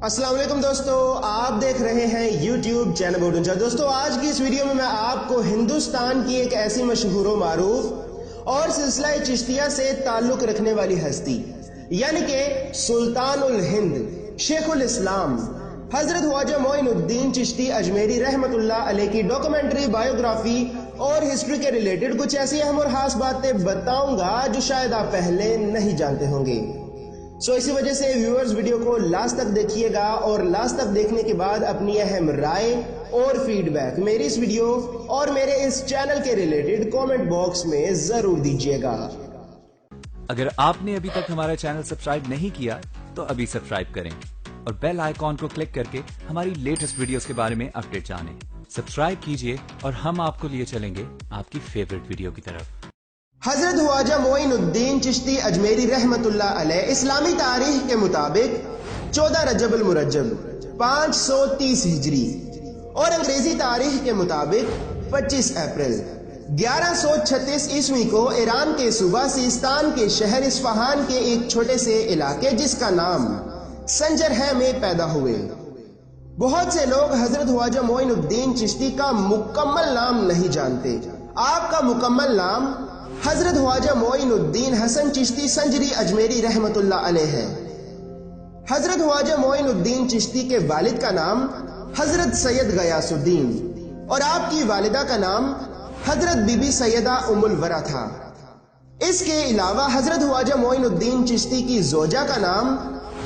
السلام علیکم دوستو، آپ دیکھ رہے ہیں یوٹیوب چینل بوڈنچا۔ دوستو آج کی اس ویڈیو میں آپ کو ہندوستان کی ایک ایسی مشہور و معروف اور سلسلہ چشتیہ سے تعلق رکھنے والی ہستی یعنی کہ سلطان الہند شیخ الاسلام حضرت خواجہ معین الدین چشتی اجمیری رحمت اللہ علیہ کی ڈاکومنٹری، بایوگرافی اور ہسٹری کے ریلیٹڈ کچھ ایسی اہم اور خاص باتیں بتاؤں گا جو شاید آپ پہلے نہیں جانتے ہوں گے۔ اسی وجہ سے ویورز ویڈیو کو لاسٹ تک دیکھیے گا اور لاسٹ تک دیکھنے کے بعد اپنی اہم رائے اور فیڈ بیک میری اس ویڈیو اور میرے اس چینل کے ریلیٹڈ کامنٹ باکس میں ضرور دیجیے گا۔ اگر آپ نے ابھی تک ہمارا چینل سبسکرائب نہیں کیا تو ابھی سبسکرائب کریں اور بیل آئیکن کو کلک کر کے ہماری لیٹسٹ ویڈیوز کے بارے میں اپڈیٹ جانیں۔ سبسکرائب کیجئے اور ہم آپ کو لیے چلیں گے آپ کی فیورٹ ویڈیو کی طرف۔ حضرت خواجہ معین الدین چشتی اجمیری رحمت اللہ علیہ اسلامی تاریخ کے مطابق 14 رجب المرجب 530 ہجری اور انگریزی تاریخ کے مطابق 25 اپریل 1136 عیسوی کو ایران کے صوبہ سیستان کے شہر اصفہان کے ایک چھوٹے سے علاقے جس کا نام سنجر ہے میں پیدا ہوئے۔ بہت سے لوگ حضرت خواجہ معین الدین چشتی کا مکمل نام نہیں جانتے۔ آپ کا مکمل نام حضرت خواجہ معین الدین حسن چشتی سنجری اجمیری رحمت اللہ علیہ ہے۔ حضرت خواجہ معین الدین چشتی کے والد کا نام حضرت سید غیاث الدین اور آپ کی والدہ کا نام حضرت بی بی سیدہ ام الورا تھا۔ اس کے علاوہ حضرت خواجہ معین الدین چشتی کی زوجہ کا نام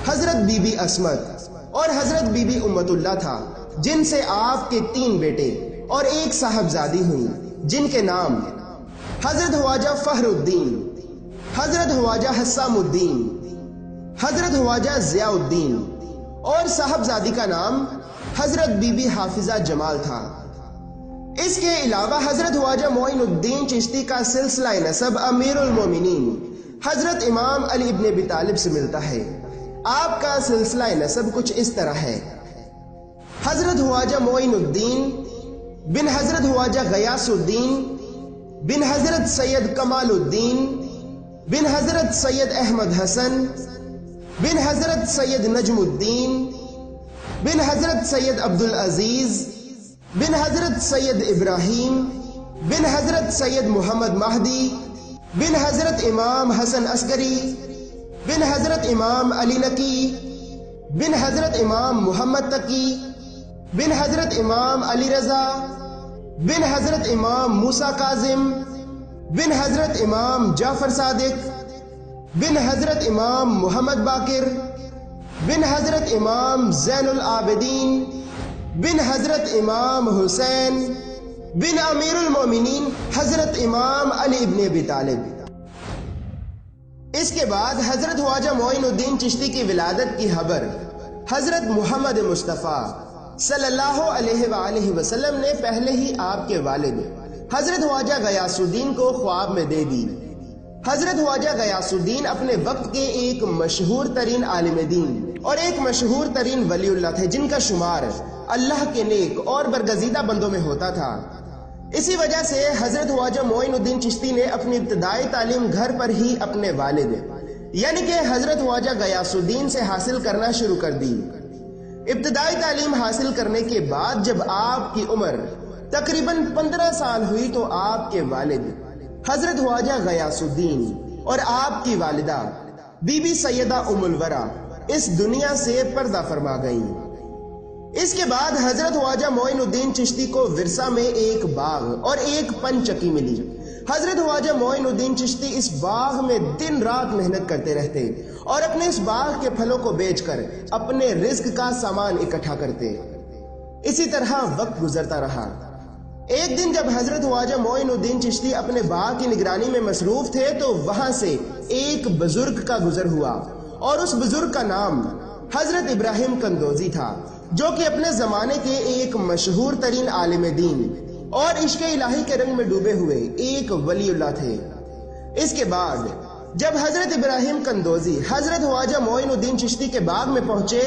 حضرت بی بی عصمت اور حضرت بی بی امت اللہ تھا، جن سے آپ کے 3 بیٹے اور ایک صاحبزادی ہوئی جن کے نام حضرت خواجہ فخر الدین، حضرت خواجہ حسام الدین، حضرت خواجہ ضیاء الدین اور صاحبزادی کا نام حضرت بی بی حافظہ جمال تھا۔ اس کے علاوہ حضرت خواجہ معین الدین چشتی کا سلسلہ نسب امیر المومنین حضرت امام علی ابن ابی طالب سے ملتا ہے۔ آپ کا سلسلہ نسب کچھ اس طرح ہے: حضرت خواجہ معین الدین بن حضرت خواجہ غیاث الدین بن حضرت سید کمال الدین بن حضرت سید احمد حسن بن حضرت سید نجم الدین بن حضرت سید عبدالعزیز بن حضرت سید ابراہیم بن حضرت سید محمد مہدی بن حضرت امام حسن عسکری بن حضرت امام علی نقی بن حضرت امام محمد تقی بن حضرت امام علی رضا بن حضرت امام موسیٰ کاظم بن حضرت امام جعفر صادق بن حضرت امام محمد باقر بن حضرت امام زین العابدین بن حضرت امام حسین بن امیر المومنین حضرت امام علی ابن ابی طالب۔ اس کے بعد حضرت خواجہ معین الدین چشتی کی ولادت کی خبر حضرت محمد مصطفیٰ صلی اللہ علیہ وآلہ وسلم نے پہلے ہی آپ کے والد حضرت خواجہ غیاث الدین کو خواب میں دے دی۔ حضرت خواجہ غیاث الدین اپنے وقت کے ایک مشہور ترین عالم دین اور ایک مشہور ترین ولی اللہ تھے، جن کا شمار اللہ کے نیک اور برگزیدہ بندوں میں ہوتا تھا۔ اسی وجہ سے حضرت خواجہ معین الدین چشتی نے اپنی ابتدائی تعلیم گھر پر ہی اپنے والد یعنی کہ حضرت خواجہ غیاث الدین سے حاصل کرنا شروع کر دی۔ ابتدائی تعلیم حاصل کرنے کے بعد جب آپ کی عمر تقریباً 15 سال ہوئی تو آپ کے والد حضرت خواجہ غیاث الدین اور آپ کی والدہ بی بی سیدہ ام الورا اس دنیا سے پردہ فرما گئیں۔ اس کے بعد حضرت خواجہ معین الدین چشتی کو ورثہ میں ایک باغ اور ایک پن چکی ملی۔ حضرت خواجہ معین الدین چشتی اس باغ میں دن رات محنت کرتے رہتے اور اپنے اس باغ کے پھلوں کو بیچ کر اپنے رزق کا سامان اکٹھا کرتے۔ اسی طرح وقت گزرتا رہا۔ ایک دن جب حضرت خواجہ معین الدین چشتی اپنے باغ کی نگرانی میں مصروف تھے تو وہاں سے ایک بزرگ کا گزر ہوا اور اس بزرگ کا نام حضرت ابراہیم کندوزی تھا، جو کہ اپنے زمانے کے ایک مشہور ترین عالم دین اور عشق الہی کے رنگ میں ڈوبے ہوئے ایک ولی اللہ تھے۔ اس کے بعد جب حضرت ابراہیم کندوزی حضرت خواجہ معین الدین چشتی کے باغ میں پہنچے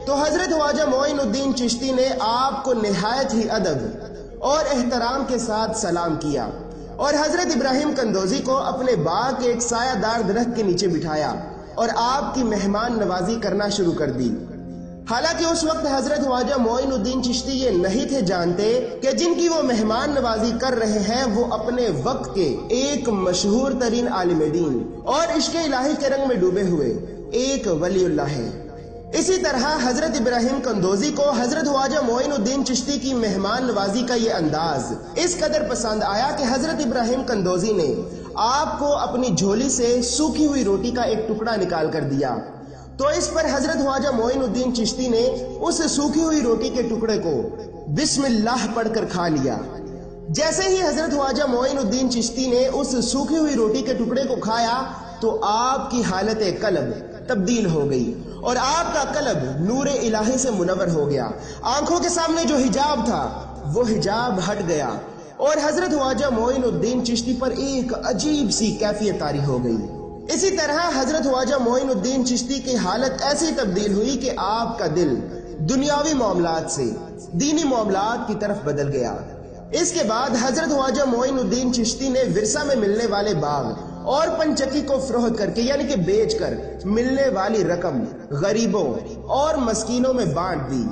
تو حضرت خواجہ معین الدین چشتی نے آپ کو نہایت ہی ادب اور احترام کے ساتھ سلام کیا اور حضرت ابراہیم کندوزی کو اپنے باغ کے ایک سایہ دار درخت کے نیچے بٹھایا اور آپ کی مہمان نوازی کرنا شروع کر دی۔ حالانکہ اس وقت حضرت خواجہ معین الدین چشتی یہ نہیں تھے جانتے کہ جن کی وہ مہمان نوازی کر رہے ہیں وہ اپنے وقت کے ایک مشہور ترین عالم دین اور عشق الہی کے رنگ میں ڈوبے ہوئے ایک ولی اللہ ہے۔ اسی طرح حضرت ابراہیم قندوزی کو حضرت خواجہ معین الدین چشتی کی مہمان نوازی کا یہ انداز اس قدر پسند آیا کہ حضرت ابراہیم قندوزی نے آپ کو اپنی جھولی سے سوکھی ہوئی روٹی کا ایک ٹکڑا نکال کر دیا، تو اس پر حضرت خواجہ معین الدین چشتی نے اس سوکھی ہوئی روٹی کے ٹکڑے کو بسم اللہ پڑھ کر کھا لیا۔ جیسے ہی حضرت خواجہ معین الدین چشتی نے اس سوکھی ہوئی روٹی کے ٹکڑے کو کھایا تو آپ کی حالت قلب تبدیل ہو گئی اور آپ کا قلب نور الہی سے منور ہو گیا۔ آنکھوں کے سامنے جو حجاب تھا وہ حجاب ہٹ گیا اور حضرت خواجہ معین الدین چشتی پر ایک عجیب سی کیفیت طاری ہو گئی۔ اسی طرح حضرت خواجہ معین الدین چشتی کی حالت ایسی تبدیل ہوئی کہ آپ کا دل دنیاوی معاملات سے دینی معاملات کی طرف بدل گیا۔ اس کے بعد حضرت خواجہ معین الدین چشتی نے ورثہ میں ملنے والے باغ اور پنچکی کو فروخت کر کے یعنی کہ بیچ کر ملنے والی رقم غریبوں اور مسکینوں میں بانٹ دی۔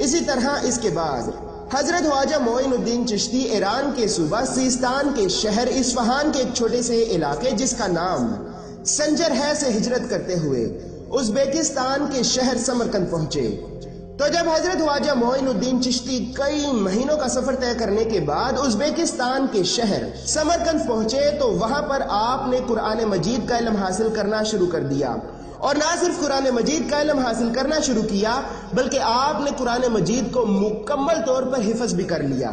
اسی طرح اس کے بعد حضرت خواجہ معین الدین چشتی ایران کے صوبہ سیستان کے شہر اصفہان کے ایک چھوٹے سے علاقے جس کا نام سنجر ہے سے ہجرت کرتے ہوئے ازبیکستان کے شہر سمرقند پہنچے۔ تو جب حضرت خواجہ معین الدین چشتی کئی مہینوں کا سفر طے کرنے کے بعد ازبیکستان کے شہر سمرقند پہنچے تو وہاں پر آپ نے قرآن مجید کا علم حاصل کرنا شروع کر دیا، اور نہ صرف قرآن مجید کا علم حاصل کرنا شروع کیا بلکہ آپ نے قرآن مجید کو مکمل طور پر حفظ بھی کر لیا۔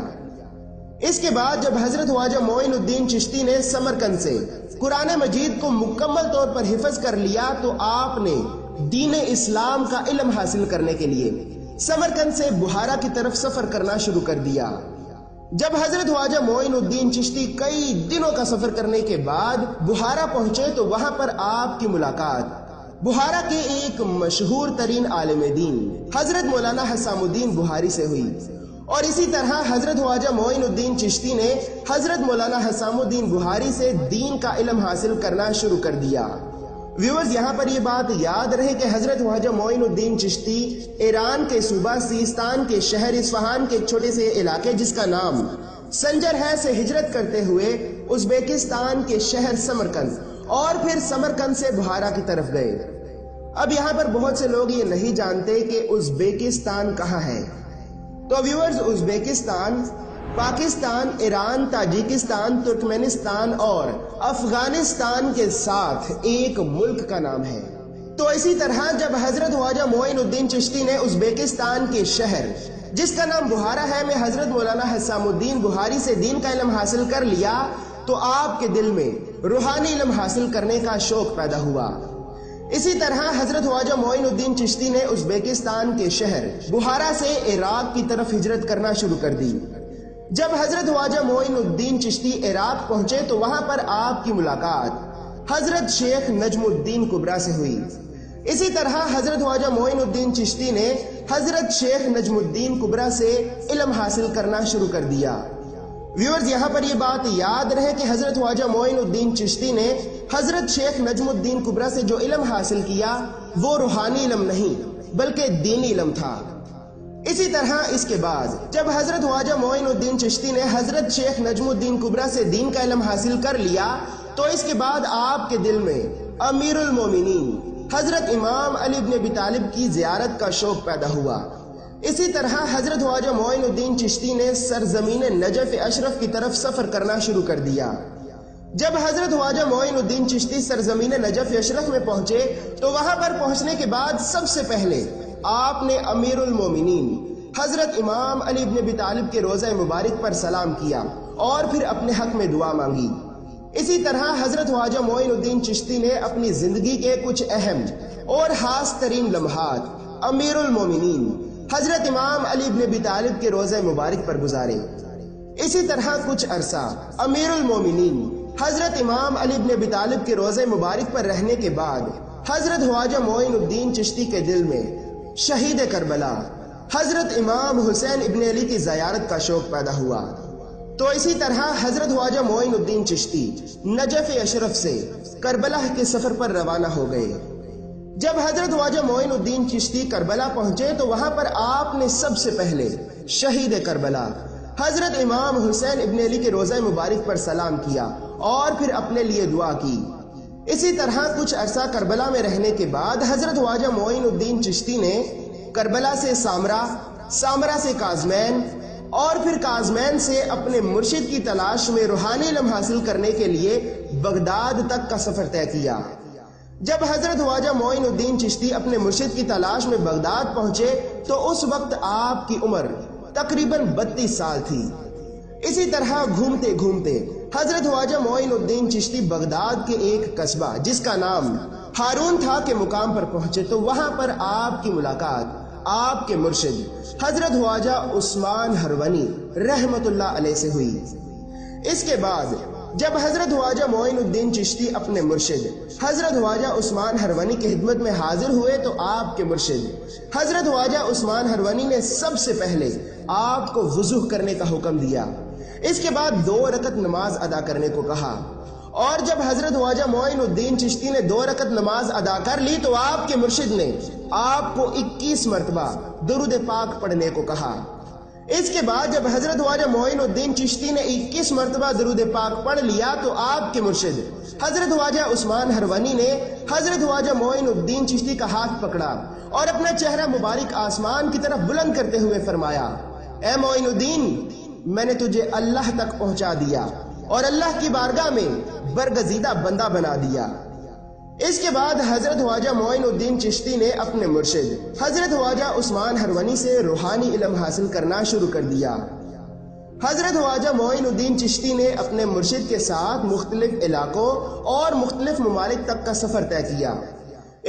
اس کے بعد جب حضرت خواجہ معین الدین چشتی نے سمرقند سے قرآن مجید کو مکمل طور پر حفظ کر لیا تو آپ نے دین اسلام کا علم حاصل کرنے کے لیے سمرقند سے بخارا کی طرف سفر کرنا شروع کر دیا۔ جب حضرت خواجہ معین الدین چشتی کئی دنوں کا سفر کرنے کے بعد بخارا پہنچے تو وہاں پر آپ کی ملاقات بخارا کے ایک مشہور ترین عالم دین حضرت مولانا حسام الدین بخاری سے ہوئی، اور اسی طرح حضرت خواجہ معین الدین چشتی نے حضرت مولانا حسام الدین بخاری سے دین کا علم حاصل کرنا شروع کر دیا۔ ویورز، یہاں پر یہ بات یاد رہے کہ حضرت خواجہ معین الدین چشتی ایران کے صوبہ سیستان کے شہر اصفہان کے ایک چھوٹے سے علاقے جس کا نام سنجر ہے سے ہجرت کرتے ہوئے ازبیکستان کے شہر سمرقند اور پھر سمرقند سے بخارا کی طرف گئے۔ اب یہاں پر بہت سے لوگ یہ نہیں جانتے کہ ازبیکستان کہاں ہے۔ تو viewers, Uzbekistan Pakistan, Iran, Tajikistan, ترکمنستان اور افغانستان کے ساتھ ایک ملک کا نام ہے۔ تو اسی طرح جب حضرت خواجہ معین الدین چشتی نے ازبیکستان کے شہر جس کا نام بخارا ہے میں حضرت مولانا حسام الدین بخاری سے دین کا علم حاصل کر لیا تو آپ کے دل میں روحانی علم حاصل کرنے کا شوق پیدا ہوا۔ اسی طرح حضرت خواجہ معین الدین چشتی نے ازبیکستان کے شہر بخارا سے عراق کی طرف ہجرت کرنا شروع کر دی۔ جب حضرت خواجہ معین الدین چشتی عراق پہنچے تو وہاں پر آپ کی ملاقات حضرت شیخ نجم الدین کبریٰ سے ہوئی۔ اسی طرح حضرت خواجہ معین الدین چشتی نے حضرت شیخ نجم الدین کبریٰ سے علم حاصل کرنا شروع کر دیا۔ ویورز، یہاں پر یہ بات یاد رہے کہ حضرت خواجہ معین الدین چشتی نے حضرت شیخ نجم الدین کبریٰ سے جو علم حاصل کیا وہ روحانی علم نہیں بلکہ دینی علم تھا۔ اسی طرح اس کے بعد جب حضرت خواجہ معین الدین چشتی نے حضرت شیخ نجم الدین کبریٰ سے دین کا علم حاصل کر لیا تو اس کے بعد آپ کے دل میں امیر المومنین حضرت امام علی بن ابی طالب کی زیارت کا شوق پیدا ہوا۔ اسی طرح حضرت خواجہ معین الدین چشتی نے سرزمین نجف اشرف کی طرف سفر کرنا شروع کر دیا۔ جب حضرت خواجہ معین الدین چشتی سرزمین نجف اشرف میں پہنچے تو وہاں پر پہنچنے کے بعد سب سے پہلے آپ نے امیر المومنین حضرت امام علی بن ابی طالب کے روضہ مبارک پر سلام کیا اور پھر اپنے حق میں دعا مانگی۔ اسی طرح حضرت خواجہ معین الدین چشتی نے اپنی زندگی کے کچھ اہم اور خاص ترین لمحات امیر المومنین حضرت امام علی بن ابی طالب کے روضہ مبارک پر گزارے۔ اسی طرح کچھ عرصہ امیر المومنین حضرت امام علی بن ابی طالب کے روضہ مبارک پر رہنے کے بعد حضرت خواجہ معین الدین چشتی کے دل میں شہید کربلا حضرت امام حسین ابن علی کی زیارت کا شوق پیدا ہوا۔ تو اسی طرح حضرت خواجہ معین الدین چشتی نجف اشرف سے کربلا کے سفر پر روانہ ہو گئے۔ جب حضرت خواجہ معین الدین چشتی کربلا پہنچے تو وہاں پر آپ نے سب سے پہلے شہید کربلا حضرت امام حسین ابن علی کے روضہ مبارک پر سلام کیا اور پھر اپنے لیے دعا کی۔ اسی طرح کچھ عرصہ کربلا میں رہنے کے بعد حضرت خواجہ معین الدین چشتی نے کربلا سے سامرا، سامرا سے کاظمین اور پھر کاظمین سے اپنے مرشد کی تلاش میں روحانی علم حاصل کرنے کے لیے بغداد تک کا سفر طے کیا۔ جب حضرت خواجہ معین الدین چشتی اپنے مرشد کی تلاش میں بغداد پہنچے تو اس وقت آپ کی عمر تقریباً 32 سال تھی۔ اسی طرح گھومتے گھومتے حضرت خواجہ معین الدین چشتی بغداد کے ایک قصبہ جس کا نام ہارون تھا کے مقام پر پہنچے تو وہاں پر آپ کی ملاقات آپ کے مرشد حضرت خواجہ عثمان ہرونی رحمت اللہ علیہ سے ہوئی۔ اس کے بعد جب حضرت خواجہ معین الدین چشتی اپنے مرشد حضرت خواجہ عثمان ہرونی کی خدمت میں حاضر ہوئے تو آپ کے مرشد حضرت خواجہ عثمان ہرونی نے سب سے پہلے آپ کو وضو کرنے کا حکم دیا۔ اس کے بعد 2 رکعت نماز ادا کرنے کو کہا، اور جب حضرت خواجہ معین الدین چشتی نے 2 رکعت نماز ادا کر لی تو آپ کے مرشد نے آپ کو 21 مرتبہ درود پاک پڑھنے کو کہا۔ اس کے بعد جب حضرت خواجہ معین الدین چشتی نے 21 مرتبہ درود پاک پڑھ لیا تو آپ کے مرشد حضرت خواجہ عثمان ہرونی نے حضرت خواجہ معین الدین چشتی کا ہاتھ پکڑا اور اپنا چہرہ مبارک آسمان کی طرف بلند کرتے ہوئے فرمایا، اے معین الدین، میں نے تجھے اللہ تک پہنچا دیا اور اللہ کی بارگاہ میں برگزیدہ بندہ بنا دیا۔ اس کے بعد حضرت خواجہ معین الدین چشتی نے اپنے مرشد حضرت خواجہ عثمان ہرونی سے روحانی علم حاصل کرنا شروع کر دیا۔ حضرت خواجہ معین الدین چشتی نے اپنے مرشد کے ساتھ مختلف علاقوں اور مختلف ممالک تک کا سفر طے کیا۔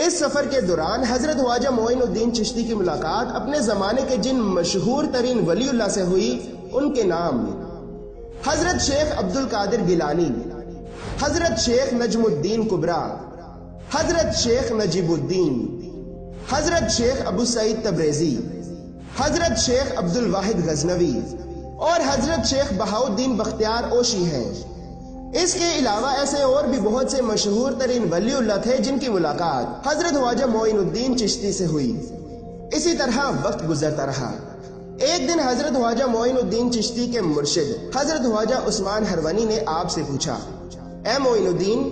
اس سفر کے دوران حضرت خواجہ معین الدین چشتی کی ملاقات اپنے زمانے کے جن مشہور ترین ولی اللہ سے ہوئی ان کے نام حضرت شیخ عبد القادر گیلانی، حضرت شیخ نجم الدین کبرا، حضرت شیخ نجیب الدین، حضرت شیخ ابو سعید تبریزی، حضرت شیخ عبد الواحد غزنوی اور حضرت شیخ بہاؤالدین بختیار اوشی ہیں۔ اس کے علاوہ ایسے اور بھی بہت سے مشہور ترین ولی اللہ تھے جن کی ملاقات حضرت خواجہ معین الدین چشتی سے ہوئی۔ اسی طرح وقت گزرتا رہا۔ ایک دن حضرت خواجہ معین الدین چشتی کے مرشد حضرت خواجہ عثمان ہرونی نے آپ سے پوچھا، اے معین الدین،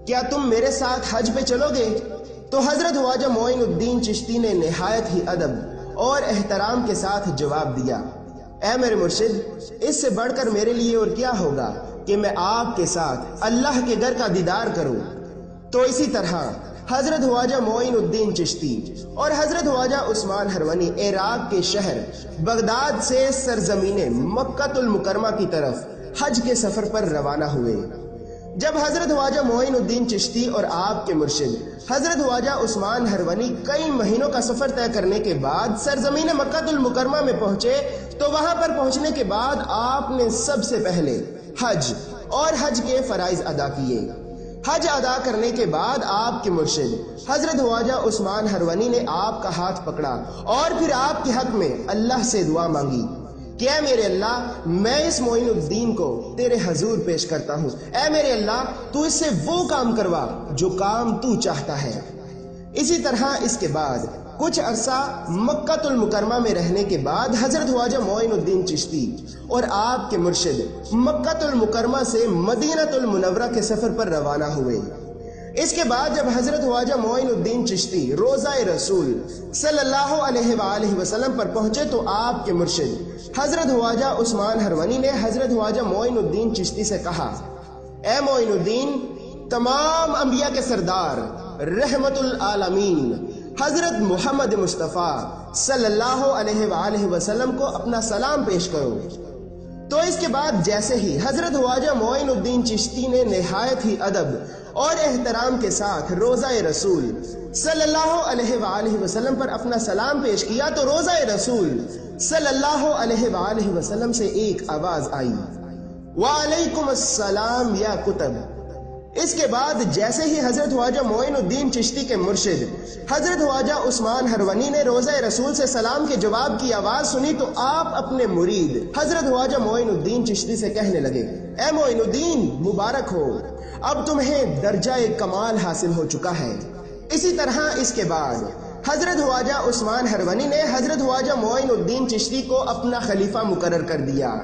کیا تم میرے ساتھ حج پہ چلو گے؟ تو حضرت خواجہ معین الدین چشتی نے نہایت ہی ادب اور احترام کے ساتھ جواب دیا، اے میرے مرشد، اس سے بڑھ کر میرے لیے اور کیا ہوگا کہ میں آپ کے ساتھ اللہ کے گھر کا دیدار کروں۔ تو اسی طرح حضرت خواجہ معین الدین چشتی اور حضرت خواجہ عثمان ہرونی عراق کے شہر بغداد سے سرزمین مکہ المکرمہ کی طرف حج کے سفر پر روانہ ہوئے۔ جب حضرت خواجہ معین الدین چشتی اور آپ کے مرشد حضرت خواجہ عثمان ہرونی کئی مہینوں کا سفر طے کرنے کے بعد سرزمین مکہ المکرمہ میں پہنچے تو وہاں پر پہنچنے کے بعد آپ نے سب سے پہلے حج اور حج کے فرائض ادا کیے۔ حج ادا کرنے کے بعد آپ کے مرشد حضرت خواجہ عثمان ہرونی نے آپ کا ہاتھ پکڑا اور پھر آپ کے حق میں اللہ سے دعا مانگی کہ اے میرے اللہ، میں اس معین الدین کو تیرے حضور پیش کرتا ہوں۔ اے میرے اللہ، تو اس سے وہ کام کروا جو کام تو چاہتا ہے۔ اسی طرح اس کے بعد کچھ عرصہ مکہ المکرمہ میں رہنے کے بعد حضرت خواجہ معین الدین چشتی اور آپ کے مرشد مکہ المکرمہ سے مدینہ المنورہ کے سفر پر روانہ ہوئے۔ اس کے بعد جب حضرت خواجہ معین الدین چشتی روضہ رسول صلی اللہ علیہ وآلہ وسلم پر پہنچے تو آپ کے مرشد حضرت خواجہ عثمان ہرونی نے حضرت خواجہ معین الدین چشتی سے کہا، اے معین الدین، تمام انبیاء کے سردار رحمت العالمین حضرت محمد مصطفیٰ صلی اللہ علیہ وآلہ وسلم کو اپنا سلام پیش کرو۔ تو اس کے بعد جیسے ہی حضرت خواجہ معین الدین چشتی نے نہایت ہی ادب اور احترام کے ساتھ روضہ رسول صلی اللہ علیہ وآلہ وسلم پر اپنا سلام پیش کیا تو روضہ رسول صلی اللہ علیہ وآلہ وسلم سے ایک آواز آئی، وعلیکم السلام یا کتب۔ اس کے بعد جیسے ہی حضرت خواجہ معین الدین چشتی کے مرشد حضرت خواجہ عثمان ہرونی نے روضہ رسول سے سلام کے جواب کی آواز سنی تو آپ اپنے مرید حضرت خواجہ معین الدین چشتی سے کہنے لگے، اے معین الدین، مبارک ہو، اب تمہیں درجہ کمال حاصل ہو چکا ہے۔ اسی طرح اس کے بعد حضرت خواجہ عثمان ہرونی نے حضرت خواجہ معین الدین چشتی کو اپنا خلیفہ مقرر کر دیا۔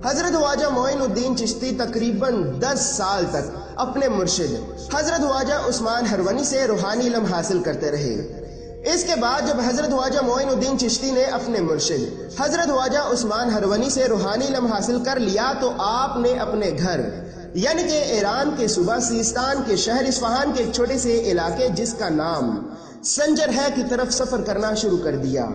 حضرت خواجہ معین الدین چشتی تقریباً 10 سال تک اپنے مرشد حضرت خواجہ عثمان ہرونی سے روحانی علم حاصل کرتے رہے۔ اس کے بعد جب حضرت خواجہ معین الدین چشتی نے اپنے مرشد حضرت خواجہ عثمان ہرونی سے روحانی علم حاصل کر لیا تو آپ نے اپنے گھر یعنی کہ ایران کے صوبہ سیستان کے شہر اصفہان کے ایک چھوٹے سے علاقے جس کا نام سنجر ہے کی طرف سفر کرنا شروع کر دیا۔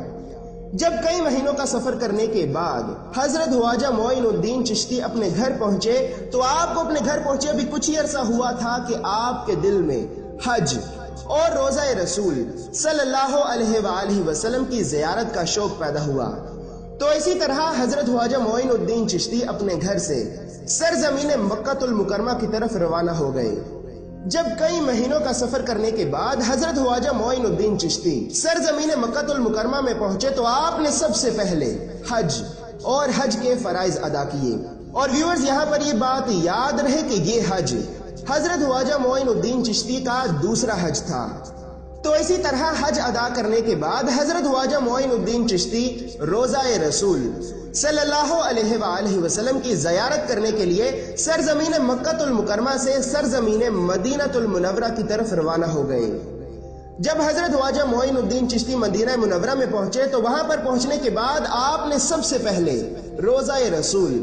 جب کئی مہینوں کا سفر کرنے کے بعد حضرت خواجہ معین الدین چشتی اپنے گھر پہنچے تو آپ کو اپنے گھر پہنچے ابھی کچھ ہی عرصہ ہوا تھا کہ آپ کے دل میں حج اور روزہ رسول صلی اللہ علیہ وآلہ وسلم کی زیارت کا شوق پیدا ہوا۔ تو اسی طرح حضرت خواجہ معین الدین چشتی اپنے گھر سے سرزمین مکہ المکرمہ کی طرف روانہ ہو گئے۔ جب کئی مہینوں کا سفر کرنے کے بعد حضرت خواجہ معین الدین چشتی سرزمین مکہ المکرمہ میں پہنچے تو آپ نے سب سے پہلے حج اور حج کے فرائض ادا کیے۔ اور ویورز یہاں پر یہ بات یاد رہے کہ یہ حج حضرت خواجہ معین الدین چشتی کا دوسرا حج تھا۔ تو اسی طرح حج ادا کرنے کے بعد حضرت خواجہ معین الدین چشتی روزہ رسول صلی اللہ علیہ وآلہ وسلم کی زیارت کرنے کے لیے سرزمین مکہ المکرمہ سے سرزمین مدینہ المنورہ کی طرف روانہ ہو گئے۔ جب حضرت خواجہ معین الدین چشتی مدینہ منورہ میں پہنچے تو وہاں پر پہنچنے کے بعد آپ نے سب سے پہلے روزہ رسول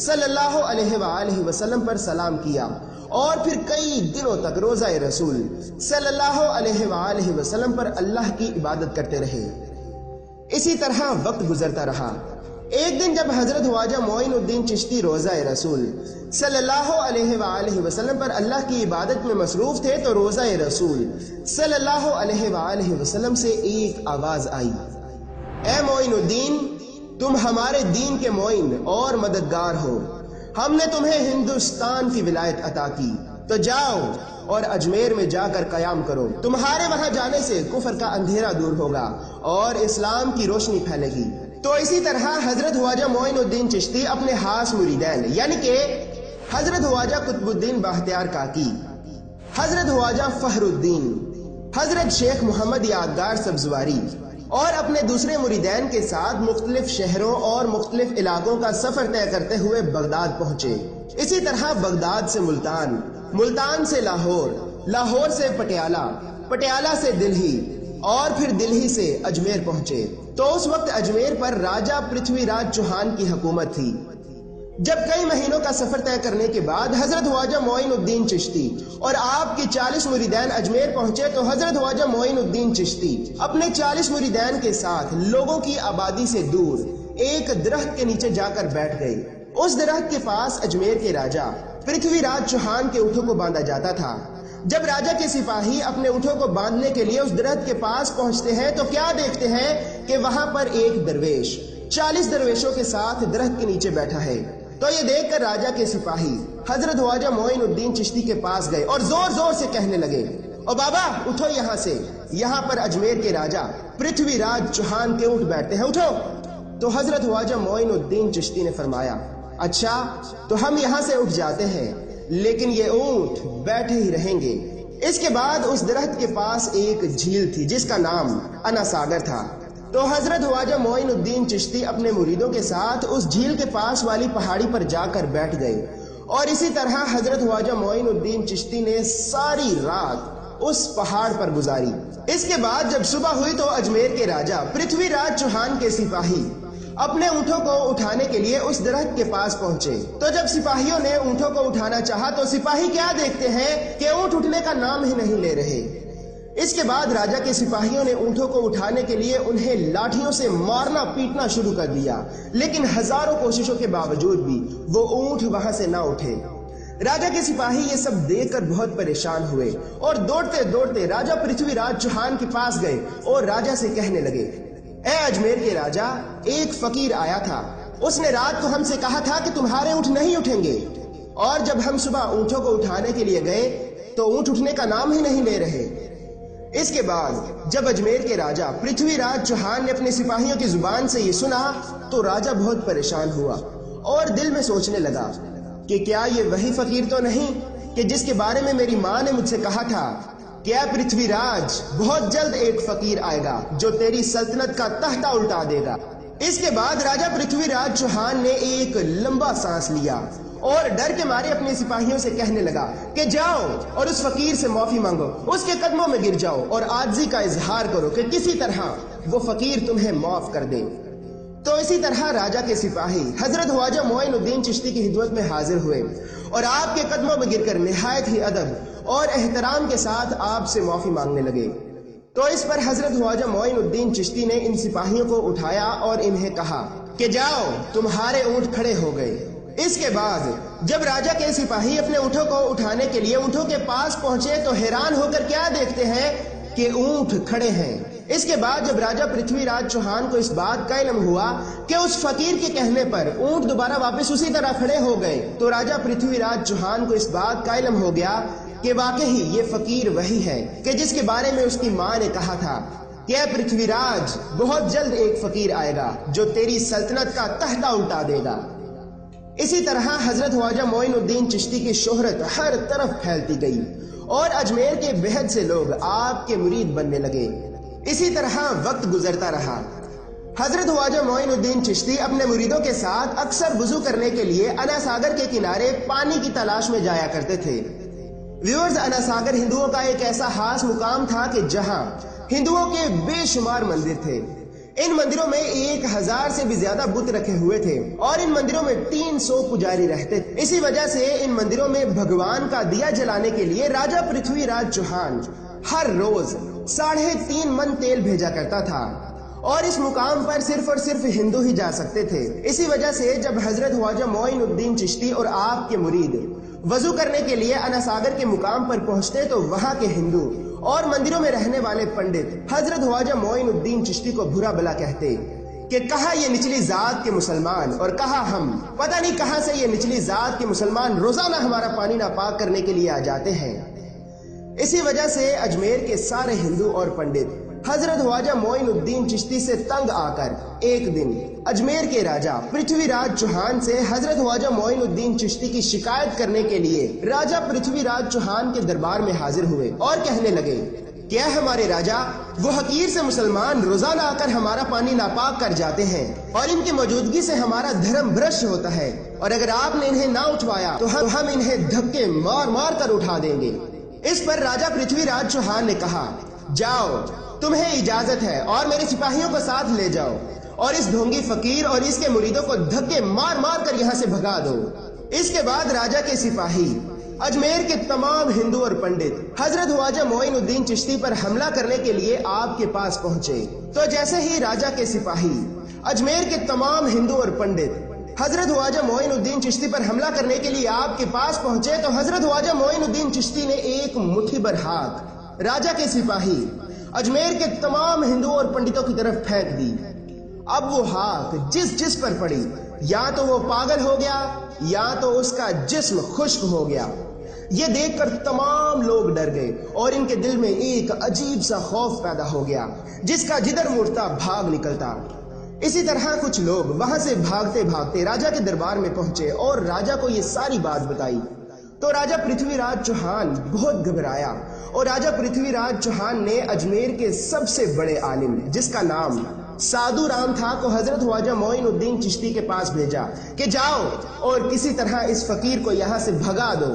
صلی اللہ علیہ وآلہ وسلم پر سلام کیا اور پھر کئی دنوں تک روزہ رسول صلی اللہ علیہ وآلہ وسلم پر اللہ کی عبادت کرتے رہے۔ اسی طرح وقت گزرتا رہا۔ ایک دن جب حضرت خواجہ معین الدین چشتی روزہ رسول صلی اللہ علیہ وآلہ وسلم پر اللہ کی عبادت میں مصروف تھے تو روزہ رسول صلی اللہ علیہ وآلہ وسلم سے ایک آواز آئی، اے معین الدین، تم ہمارے دین کے معین اور مددگار ہو، ہم نے تمہیں ہندوستان کی ولایت عطا کی، تو جاؤ اور اجمیر میں جا کر قیام کرو، تمہارے وہاں جانے سے کفر کا اندھیرا دور ہوگا اور اسلام کی روشنی پھیلے گی۔ تو اسی طرح حضرت خواجہ معین الدین چشتی اپنے خاص مریدین یعنی کہ حضرت خواجہ قطب الدین بختیار کاکی، حضرت خواجہ فخر الدین، حضرت شیخ محمد یادگار سبزواری اور اپنے دوسرے مریدین کے ساتھ مختلف شہروں اور مختلف علاقوں کا سفر طے کرتے ہوئے بغداد پہنچے۔ اسی طرح بغداد سے ملتان، ملتان سے لاہور، لاہور سے پٹیالہ، پٹیالہ سے دلہی اور پھر دلہی سے اجمیر پہنچے۔ تو اس وقت اجمیر پر راجہ پرتھوی راج چوہان کی حکومت تھی۔ جب کئی مہینوں کا سفر طے کرنے کے بعد حضرت خواجہ معین الدین چشتی اور آپ کے 40 مریدین اجمیر پہنچے تو حضرت خواجہ معین الدین چشتی اپنے 40 مریدین کے ساتھ لوگوں کی آبادی سے دور ایک درخت کے نیچے جا کر بیٹھ گئے۔ اس درخت کے پاس اجمیر کے راجہ پرتھوی راج چوہان کے اونٹوں کو باندھا جاتا تھا۔ جب راجہ کے سپاہی اپنے اونٹوں کو باندھنے کے لیے اس درخت کے پاس پہنچتے ہیں تو کیا دیکھتے ہیں کہ وہاں پر ایک درویش 40 درویشوں کے ساتھ درخت کے نیچے بیٹھا ہے۔ تو یہ دیکھ کر راجہ کے سپاہی حضرت خواجہ معین الدین چشتی کے پاس گئے اور زور زور سے کہنے لگے، او بابا اٹھو یہاں سے، یہاں پر اجمیر کے راجہ پرتھوی راج چوہان کے اونٹ بیٹھتے ہیں، اٹھو۔ تو حضرت خواجہ معین الدین چشتی نے فرمایا، اچھا تو ہم یہاں سے اٹھ جاتے ہیں لیکن یہ اونٹ بیٹھے ہی رہیں گے۔ اس کے بعد اس درخت کے پاس ایک جھیل تھی جس کا نام انا ساگر تھا۔ تو حضرت خواجہ معین الدین چشتی اپنے مریدوں کے ساتھ اس جھیل کے پاس والی پہاڑی پر جا کر بیٹھ گئے اور اسی طرح حضرت خواجہ معین الدین چشتی نے ساری رات اس پہاڑ پر گزاری۔ اس کے بعد جب صبح ہوئی تو اجمیر کے راجہ پرتھوی راج چوہان کے سپاہی اپنے اونٹوں کو اٹھانے کے لیے اس درخت کے پاس پہنچے۔ تو جب سپاہیوں نے اونٹوں کو اٹھانا چاہا تو سپاہی کیا دیکھتے ہیں کہ اونٹ اٹھنے کا نام ہی نہیں لے رہے۔ اس کے بعد راجہ کے سپاہیوں نے اونٹوں کو اٹھانے کے لیے انہیں لاٹھیوں سے مارنا پیٹنا شروع کر دیا، لیکن ہزاروں کوششوں کے باوجود بھی وہ اونٹ وہاں سے نہ اٹھے۔ راجہ کے سپاہی یہ سب دیکھ کر بہت پریشان ہوئے اور دوڑتے دوڑتے راجہ پرتھوی راج چوہان کے پاس گئے اور راجہ سے کہنے لگے، اے اجمیر کے راجہ، ایک فقیر آیا تھا، اس نے رات کو ہم سے کہا تھا کہ تمہارے اونٹ نہیں اٹھیں گے، اور جب ہم صبح اونٹوں کو اٹھانے کے لیے گئے تو اونٹ اٹھنے کا نام ہی نہیں لے رہے۔ اس کے بعد جب اجمیر کے راجہ پرتھوی راج چوہان نے اپنے سپاہیوں کی زبان سے یہ سنا تو راجہ بہت پریشان ہوا اور دل میں سوچنے لگا کہ کیا یہ وہی فقیر تو نہیں کہ جس کے بارے میں میری ماں نے مجھ سے کہا تھا کہ اے پرتھوی راج، بہت جلد ایک فقیر آئے گا جو تیری سلطنت کا تختہ الٹا دے گا۔ اس کے بعد راجہ پرتھوی راج چوہان نے ایک لمبا سانس لیا اور ڈر کے مارے اپنے سپاہیوں سے کہنے لگا کہ جاؤ اور اس فقیر سے معافی مانگو، اس کے قدموں میں گر جاؤ اور عاجزی کا اظہار کرو کہ کسی طرح وہ فقیر تمہیں معاف کر دے۔ تو اسی طرح راجہ کے سپاہی حضرت خواجہ معین الدین چشتی کی خدمت میں حاضر ہوئے اور آپ کے قدموں میں گر کر نہایت ہی ادب اور احترام کے ساتھ آپ سے معافی مانگنے لگے۔ تو اس پر حضرت خواجہ معین الدین چشتی نے ان سپاہیوں کو اٹھایا اور انہیں کہا کہ جاؤ، تمہارے اونٹ کھڑے ہو گئے۔ اس کے بعد جب راجہ کے سپاہی اپنے اونٹوں کو اٹھانے کے لیے اونٹوں کے پاس پہنچے تو حیران ہو کر کیا دیکھتے ہیں کہ اونٹ کھڑے ہیں۔ اس کے بعد جب راجہ پرتھوی راج چوہان کو اس بات کا علم ہوا کہ اس فقیر کے کہنے پر اونٹ دوبارہ واپس اسی طرح کھڑے ہو گئے، تو راجہ پرتھوی راج چوہان کو اس بات کا علم ہو گیا کہ واقعی یہ فقیر وہی ہے کہ جس کے بارے میں اس کی ماں نے کہا تھا کہ اے پرتھوی راج، بہت جلد ایک فقیر آئے گا جو تیری سلطنت کا تختہ الٹا دے گا۔ اسی طرح حضرت خواجہ معین الدین چشتی کی شہرت ہر طرف پھیلتی گئی اور اجمیر کے بہت سے لوگ آپ کے مرید بننے لگے۔ اسی طرح وقت گزرتا رہا۔ حضرت خواجہ معین الدین چشتی اپنے مریدوں کے ساتھ اکثر وضو کرنے کے لیے انا ساگر کے کنارے پانی کی تلاش میں جایا کرتے تھے۔ ویورز، انا ساگر ہندوؤں کا ایک ایسا خاص مقام تھا کہ جہاں ہندوؤں کے بے شمار مندر تھے۔ ان مندروں میں 1000 سے بھی زیادہ بت رکھے ہوئے تھے اور ان مندروں میں 300 پجاری رہتے تھے۔ اسی وجہ سے ان مندروں میں بھگوان کا دیا جلانے کے لیے راجہ پرتھوی راج چوہان ہر روز 3.5 من تیل بھیجا کرتا تھا اور اس مقام پر صرف اور صرف ہندو ہی جا سکتے تھے۔ اسی وجہ سے جب حضرت خواجہ معین الدین چشتی اور آپ کے مرید وضو کرنے کے لیے انا ساگر کے مقام پر پہنچتے تو وہاں کے ہندو اور مندروں میں رہنے والے پنڈت حضرت خواجہ معین الدین چشتی کو برا بلا کہتے کہ کہا یہ نچلی ذات کے مسلمان اور کہا ہم، پتہ نہیں کہاں سے یہ نچلی ذات کے مسلمان روزانہ ہمارا پانی ناپاک کرنے کے لیے آ جاتے ہیں۔ اسی وجہ سے اجمیر کے سارے ہندو اور پنڈت حضرت خواجہ معین الدین چشتی سے تنگ آ کر ایک دن اجمیر کے راجہ پرتھوی راج چوہان سے حضرت خواجہ معین الدین چشتی کی شکایت کرنے کے لیے راجہ پرتھوی راج چوہان کے دربار میں حاضر ہوئے اور کہنے لگے کہ اے ہمارے راجہ، وہ حقیر سے مسلمان روزانہ آ کر ہمارا پانی ناپاک کر جاتے ہیں اور ان کی موجودگی سے ہمارا دھرم بھرشٹ ہوتا ہے، اور اگر آپ نے انہیں نہ اٹھوایا تو ہم انہیں دھکے مار مار کر اٹھا دیں گے۔ اس پر راجہ پرتھوی راج چوہان نے کہا جاؤ، تمہیں اجازت ہے اور میرے سپاہیوں کو ساتھ لے جاؤ اور اس ڈھونگی فقیر اور اس کے مریدوں کو دھکے مار مار کر یہاں سے بھگا دو۔ اس کے بعد راجہ کے سپاہی اجمیر کے تمام ہندو اور پنڈت حضرت خواجہ معین الدین چشتی پر حملہ کرنے کے لیے آپ کے پاس پہنچے۔ تو جیسے ہی راجہ کے سپاہی اجمیر کے تمام ہندو اور پنڈت حضرت خواجہ معین الدین چشتی پر حملہ کرنے کے لیے آپ کے پاس پہنچے تو حضرت خواجہ معین الدین چشتی نے ایک مٹھی بھر ہاتھ راجہ کے سپاہی اجمیر کے تمام ہندو اور پنڈتوں کی طرف پھینک دی۔ اب وہ ہاتھ جس پر پڑی یا تو وہ پاگل ہو گیا یا تو اس کا جسم خشک ہو گیا۔ یہ دیکھ کر تمام لوگ ڈر گئے اور ان کے دل میں ایک عجیب سا خوف پیدا ہو گیا جس کا جدھر مڑتا بھاگ نکلتا۔ اسی طرح کچھ لوگ وہاں سے بھاگتے بھاگتے راجہ کے دربار میں پہنچے اور راجہ کو یہ ساری بات بتائی تو راجہ پرتھوی راج چوہان بہت گھبرایا اور راجہ پرتھوی راج چوہان نے اجمیر کے سب سے بڑے عالم جس کا نام سادھو رام تھا کو حضرت خواجہ معین الدین چشتی کے پاس بھیجا کہ جاؤ اور کسی طرح اس فقیر کو یہاں سے بھگا دو۔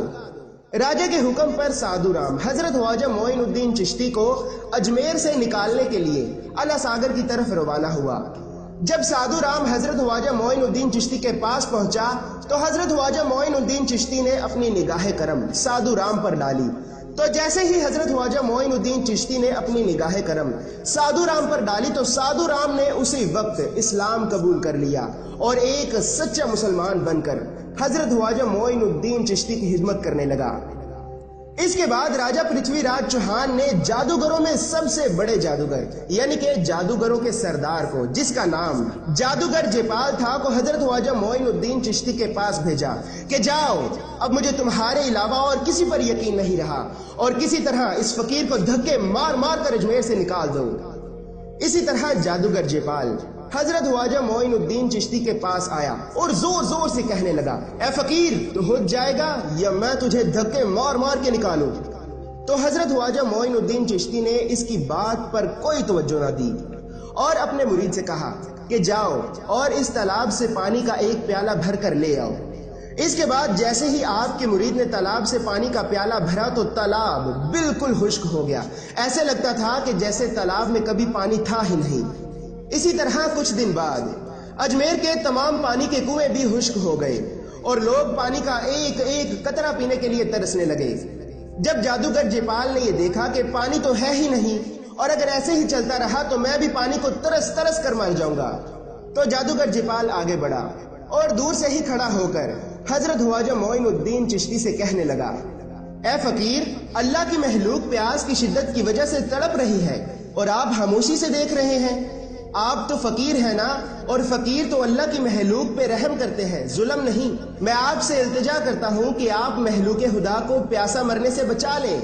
راجہ کے حکم پر سادھو رام حضرت خواجہ معین الدین چشتی کو اجمیر سے نکالنے کے لیے انا ساگر کی طرف روانہ ہوا۔ جب سادھو رام حضرت خواجہ معین الدین چشتی کے پاس پہنچا تو حضرت خواجہ معین الدین چشتی نے اپنی نگاہ کرم سادھو رام پر ڈالی۔ تو جیسے ہی حضرت خواجہ معین الدین چشتی نے اپنی نگاہ کرم سادھو رام پر ڈالی تو سادھو رام نے اسی وقت اسلام قبول کر لیا اور ایک سچا مسلمان بن کر حضرت خواجہ معین الدین چشتی کی خدمت کرنے لگا۔ اس کے بعد راجہ پرتھوی راج چوہان نے جادوگروں میں سب سے بڑے جادوگر یعنی کہ جادوگروں کے سردار کو جس کا نام جادوگر جیپال تھا کو حضرت خواجہ معین الدین چشتی کے پاس بھیجا کہ جاؤ، اب مجھے تمہارے علاوہ اور کسی پر یقین نہیں رہا اور کسی طرح اس فقیر کو دھکے مار مار کر اجمیر سے نکال دو۔ اسی طرح جادوگر جیپال حضرت خواجہ معین الدین چشتی کے پاس آیا اور زور زور سے کہنے لگا اے فقیر، تو ہو جائے گا یا میں تجھے دھکے مار مار کے نکالوں؟ تو حضرت خواجہ معین الدین چشتی نے اس کی بات پر کوئی توجہ نہ دی اور اپنے مرید سے کہا کہ جاؤ اور اس تالاب سے پانی کا ایک پیالہ بھر کر لے آؤ۔ اس کے بعد جیسے ہی آپ کے مرید نے تالاب سے پانی کا پیالہ بھرا تو تالاب بالکل خشک ہو گیا، ایسے لگتا تھا کہ جیسے تالاب میں کبھی پانی تھا ہی نہیں۔ اسی طرح کچھ دن بعد اجمیر کے تمام پانی کے کنویں بھی خشک ہو گئے اور لوگ پانی کا ایک ایک قطرہ پینے کے لیے ترسنے لگے۔ جب جادوگر جیپال نے یہ دیکھا کہ پانی تو ہے ہی نہیں اور اگر ایسے ہی چلتا رہا تو میں بھی پانی کو ترس ترس کر مر جاؤں گا، تو جادوگر جیپال آگے بڑھا اور دور سے ہی کھڑا ہو کر حضرت خواجہ معین الدین چشتی سے کہنے لگا، اے فقیر، اللہ کی مخلوق پیاس کی شدت کی وجہ سے تڑپ رہی ہے اور آپ خاموشی سے دیکھ رہے ہیں۔ آپ تو فقیر ہیں نا، اور فقیر تو اللہ کی مخلوق پہ رحم کرتے ہیں، ظلم نہیں۔ میں آپ سے التجا کرتا ہوں کہ آپ مخلوق خدا کو پیاسا مرنے سے بچا لیں۔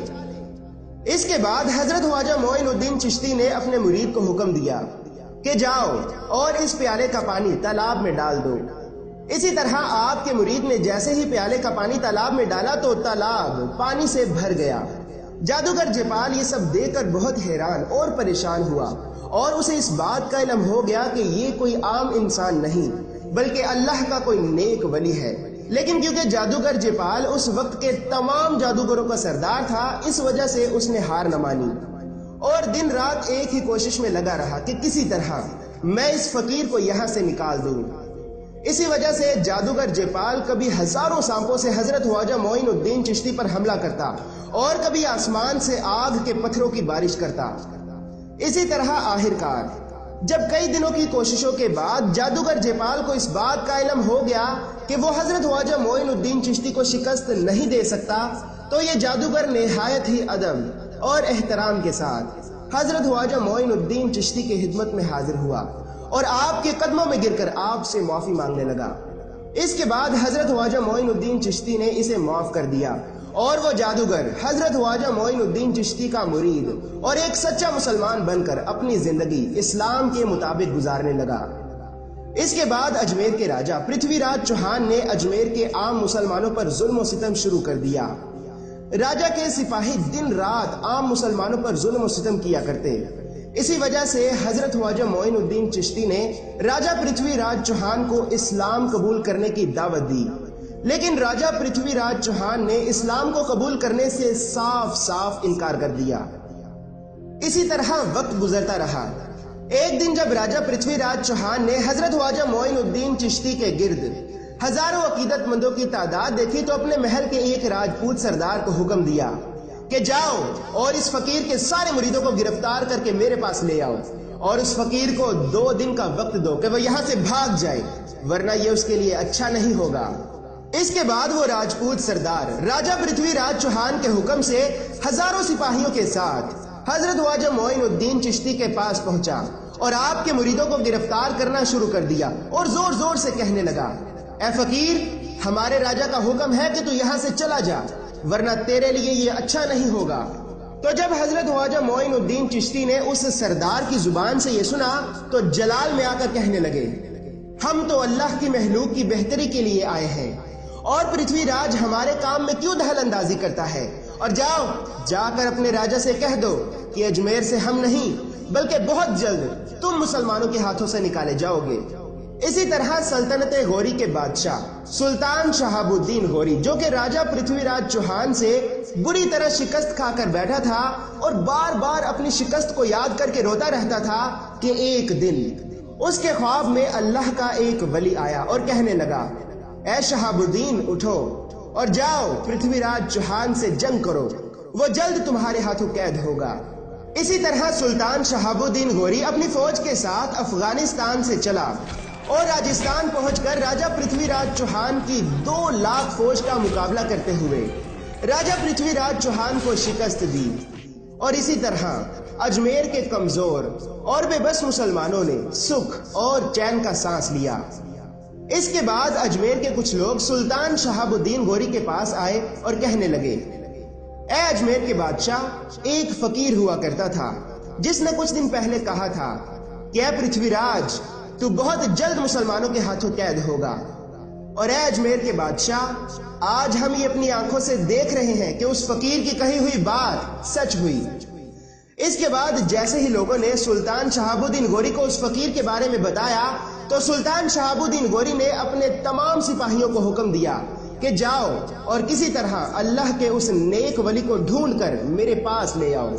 اس کے بعد حضرت خواجہ معین الدین چشتی نے اپنے مرید کو حکم دیا کہ جاؤ اور اس پیالے کا پانی تالاب میں ڈال دو۔ اسی طرح آپ کے مرید نے جیسے ہی پیالے کا پانی تالاب میں ڈالا تو تالاب پانی سے بھر گیا۔ جادوگر جیپال یہ سب دیکھ کر بہت حیران اور پریشان ہوا اور اسے اس بات کا علم ہو گیا کہ یہ کوئی عام انسان نہیں بلکہ اللہ کا کوئی نیک ولی ہے۔ لیکن کیونکہ جادوگر جیپال اس وقت کے تمام جادوگروں کا سردار تھا، اس وجہ سے اس نے ہار نہ مانی اور دن رات ایک ہی کوشش میں لگا رہا کہ کسی طرح میں اس فقیر کو یہاں سے نکال دوں۔ اسی وجہ سے جادوگر جیپال کبھی ہزاروں سانپوں سے حضرت خواجہ معین الدین چشتی پر حملہ کرتا اور کبھی آسمان سے آگ کے پتھروں کی بارش کرتا۔ اسی طرح آخرکار جب کئی دنوں کی کوششوں کے بعد جادوگر جیپال کو اس بات کا علم ہو گیا کہ وہ حضرت خواجہ معین الدین چشتی کو شکست نہیں دے سکتا، تو یہ جادوگر نہایت ہی ادب اور احترام کے ساتھ حضرت خواجہ معین الدین چشتی کی خدمت میں حاضر ہوا اور آپ کے قدموں میں گر کر آپ سے معافی مانگنے لگا۔ اس کے بعد حضرت خواجہ معین الدین چشتی نے اسے معاف کر دیا اور وہ جادوگر حضرت خواجہ معین الدین چشتی کا مرید اور ایک سچا مسلمان بن کر اپنی زندگی اسلام کے مطابق گزارنے لگا۔ اس کے بعد اجمیر کے راجہ پرتھوی راج چوہان نے اجمیر کے عام مسلمانوں پر ظلم و ستم شروع کر دیا۔ راجہ کے سپاہی دن رات عام مسلمانوں پر ظلم و ستم کیا کرتے۔ اسی وجہ سے حضرت خواجہ معین الدین چشتی نے راجہ پرتھوی راج چوہان کو اسلام قبول کرنے کی دعوت دی، لیکن راجہ پرتھوی راج چوہان نے اسلام کو قبول کرنے سے صاف صاف انکار کر دیا۔ اسی طرح وقت گزرتا رہا۔ ایک دن جب راجہ پرتھوی راج چوہان نے حضرت خواجہ معین الدین چشتی کے گرد ہزاروں عقیدت مندوں کی تعداد دیکھی تو اپنے محل کے ایک راجپوت سردار کو حکم دیا کہ جاؤ اور اس فقیر کے سارے مریدوں کو گرفتار کر کے میرے پاس لے آؤ اور اس فقیر کو 2 دن کا وقت دو کہ وہ یہاں سے بھاگ جائے، ورنہ یہ اس کے لیے اچھا نہیں ہوگا۔ اس کے بعد وہ راجپوت سردار راجہ پرتھوی راج چوہان کے حکم سے ہزاروں سپاہیوں کے ساتھ حضرت خواجہ معین الدین چشتی کے پاس پہنچا اور آپ کے مریدوں کو گرفتار کرنا شروع کر دیا اور زور زور سے کہنے لگا، اے فقیر، ہمارے راجہ کا حکم ہے کہ تو یہاں سے چلا جا، ورنہ تیرے لیے یہ اچھا نہیں ہوگا۔ تو جب حضرت خواجہ معین الدین چشتی نے اس سردار کی زبان سے یہ سنا تو جلال میں آ کر کہنے لگے، ہم تو اللہ کی مخلوق کی بہتری کے لیے آئے ہیں اور پرتھوی راج ہمارے کام میں کیوں دخل اندازی کرتا ہے، اور جاؤ جا کر اپنے راجہ سے کہہ دو کہ اجمیر سے ہم نہیں بلکہ بہت جلد تم مسلمانوں کے ہاتھوں سے نکالے جاؤ گے۔ اسی طرح سلطنت غوری کے بادشاہ سلطان شہاب الدین غوری، جو کہ راجہ پرتھوی راج چوہان سے بری طرح شکست کھا کر بیٹھا تھا اور بار بار اپنی شکست کو یاد کر کے روتا رہتا تھا، کہ ایک دن اس کے خواب میں اللہ کا ایک ولی آیا اور کہنے لگا، اے شہاب الدین اٹھو اور جاؤ پرتھوی راج چوہان سے جنگ کرو، وہ جلد تمہارے ہاتھوں قید ہوگا۔ اسی طرح سلطان شہاب الدین غوری اپنی فوج کے ساتھ افغانستان سے چلا اور راجستھان پہنچ کر راجہ پرتھوی راج چوہان کی 2 لاکھ فوج کا مقابلہ کرتے ہوئے راجہ پرتھوی راج چوہان کو شکست دی، اور اسی طرح اجمیر کے کمزور اور بے بس مسلمانوں نے سکھ اور چین کا سانس لیا۔ اس کے بعد اجمیر کے کچھ لوگ سلطان شہاب الدین غوری کے پاس آئے اور کہنے لگے، اے اجمیر کے بادشاہ، ایک فقیر ہوا کرتا تھا جس نے کچھ دن پہلے کہا تھا کہ اے پرتھوی راج، تو بہت جلد مسلمانوں کے ہاتھوں قید ہوگا۔ اور اے اجمیر کے بادشاہ، آج ہم یہ اپنی آنکھوں سے دیکھ رہے ہیں کہ اس فقیر کی کہی ہوئی بات سچ ہوئی۔ اس کے بعد جیسے ہی لوگوں نے سلطان شہاب الدین غوری کو اس فقیر کے بارے میں بتایا تو سلطان شہاب الدین غوری نے اپنے تمام سپاہیوں کو حکم دیا کہ جاؤ اور کسی طرح اللہ کے اس نیک ولی کو ڈھونڈ کر میرے پاس لے آؤ۔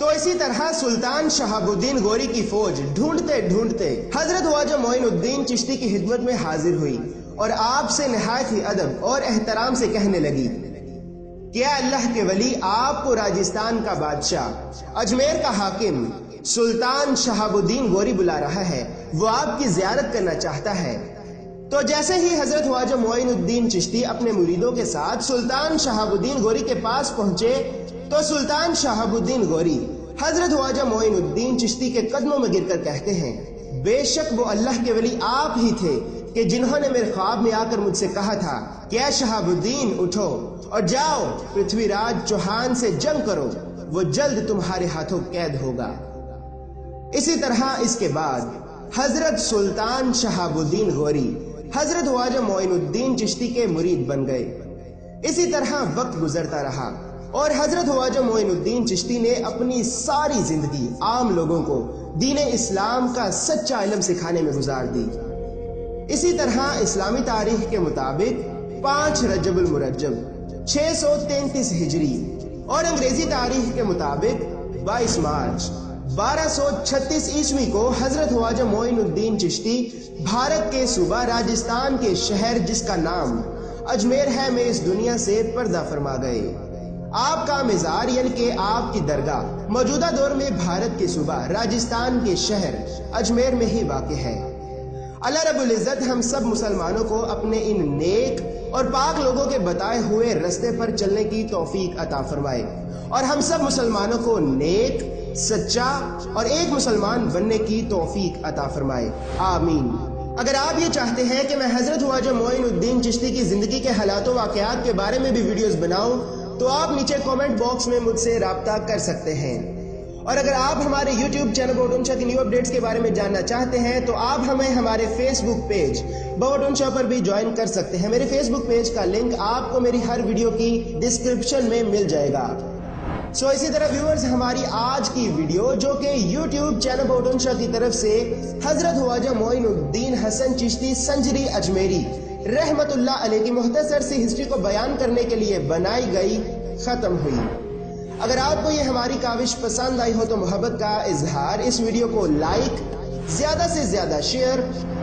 تو اسی طرح سلطان شہاب الدین غوری کی فوج ڈھونڈتے ڈھونڈتے حضرت خواجہ معین الدین چشتی کی خدمت میں حاضر ہوئی اور آپ سے نہایت ہی ادب اور احترام سے کہنے لگی کہ اے اللہ کے ولی، آپ کو راجستھان کا بادشاہ، اجمیر کا حاکم سلطان شہاب الدین غوری بلا رہا ہے، وہ آپ کی زیارت کرنا چاہتا ہے۔ تو جیسے ہی حضرت خواجہ معین الدین چشتی اپنے مریدوں کے ساتھ سلطان شہاب الدین غوری کے پاس پہنچے تو سلطان شہاب الدین غوری حضرت خواجہ معین الدین چشتی کے قدموں میں گر کر کہتے ہیں، بے شک وہ اللہ کے ولی آپ ہی تھے کہ جنہوں نے میرے خواب میں آ کر مجھ سے کہا تھا کہ اے شہاب الدین اٹھو اور جاؤ پرتھوی راج چوہان سے جنگ کرو، وہ جلد تمہارے ہاتھوں قید ہوگا۔ اسی طرح اس کے بعد حضرت سلطان شہاب الدین غوری حضرت خواجہ معین الدین چشتی کے مرید بن گئے۔ اسی طرح وقت گزرتا رہا اور حضرت خواجہ معین الدین چشتی نے اپنی ساری زندگی عام لوگوں کو دین اسلام کا سچا علم سکھانے میں گزار دی۔ اسی طرح اسلامی تاریخ کے مطابق 5 رجب المرجب 633 ہجری اور انگریزی تاریخ کے مطابق 22 مارچ 1236 عیسوی کو حضرت خواجہ معین الدین چشتی بھارت کے صوبہ راجستھان کے شہر جس کا نام اجمیر ہے میں اس دنیا سے پردہ فرما گئے۔ آپ کا مزار یعنی کہ آپ کی درگاہ موجودہ دور میں بھارت کے صوبہ راجستھان کے شہر اجمیر میں ہی واقع ہے۔ اللہ رب العزت ہم سب مسلمانوں کو اپنے ان نیک اور پاک لوگوں کے بتائے ہوئے رستے پر چلنے کی توفیق عطا فرمائے اور ہم سب مسلمانوں کو نیک، سچا اور ایک مسلمان بننے کی توفیق عطا فرمائے، آمین۔ اگر آپ یہ چاہتے ہیں کہ میں حضرت خواجہ معین الدین چشتی کی زندگی کے حالات و واقعات کے بارے میں بھی ویڈیوز بناؤں تو آپ نیچے کومنٹ باکس میں مجھ سے رابطہ کر سکتے ہیں، اور اگر آپ ہمارے یوٹیوب چینل بہوٹن شاہ کی نیو اپڈیٹس کے بارے میں جاننا چاہتے ہیں تو آپ ہمیں ہمارے فیس بک پیج بہوٹن شاہ پر بھی جوائن کر سکتے ہیں۔ میرے فیس بک پیج کا لنک آپ کو میری ہر ویڈیو کی ڈسکرپشن میں مل جائے گا۔ اسی طرح ویورز، ہماری آج کی ویڈیو جو کہ یوٹیوب چینل بہوٹن شاہ کی طرف سے حضرت خواجہ معین الدین حسن چشتی سنجری اجمیری رحمت اللہ علیہ کی مختصر سی ہسٹری کو بیان کرنے کے لیے بنائی گئی ختم ہوئی۔ اگر آپ کو یہ ہماری کاوش پسند آئی ہو تو محبت کا اظہار، اس ویڈیو کو لائک، زیادہ سے زیادہ شیئر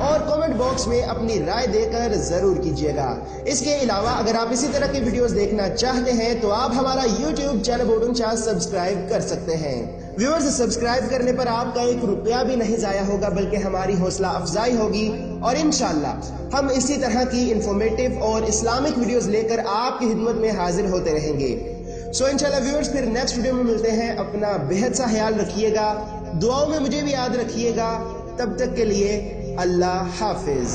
اور کمنٹ باکس میں اپنی رائے دے کر ضرور کیجیے گا۔ اس کے علاوہ اگر آپ اسی طرح کی ویڈیوز دیکھنا چاہتے ہیں تو آپ ہمارا یوٹیوب چینل بہوٹن شاہ سبسکرائب کر سکتے ہیں۔ ویورز، سبسکرائب کرنے پر آپ کا 1 روپیہ بھی نہیں ضائع ہوگا بلکہ ہماری حوصلہ افزائی ہوگی، اور انشاءاللہ ہم اسی طرح کی انفارمیٹیو اور اسلامک ویڈیوز لے کر آپ کی خدمت میں حاضر ہوتے رہیں گے۔ انشاءاللہ ویورز، پھر نیکسٹ ویڈیو میں ملتے ہیں۔ اپنا بہت سا خیال رکھیے گا، دعاؤں میں مجھے بھی یاد رکھیے گا۔ تب تک کے لیے اللہ حافظ۔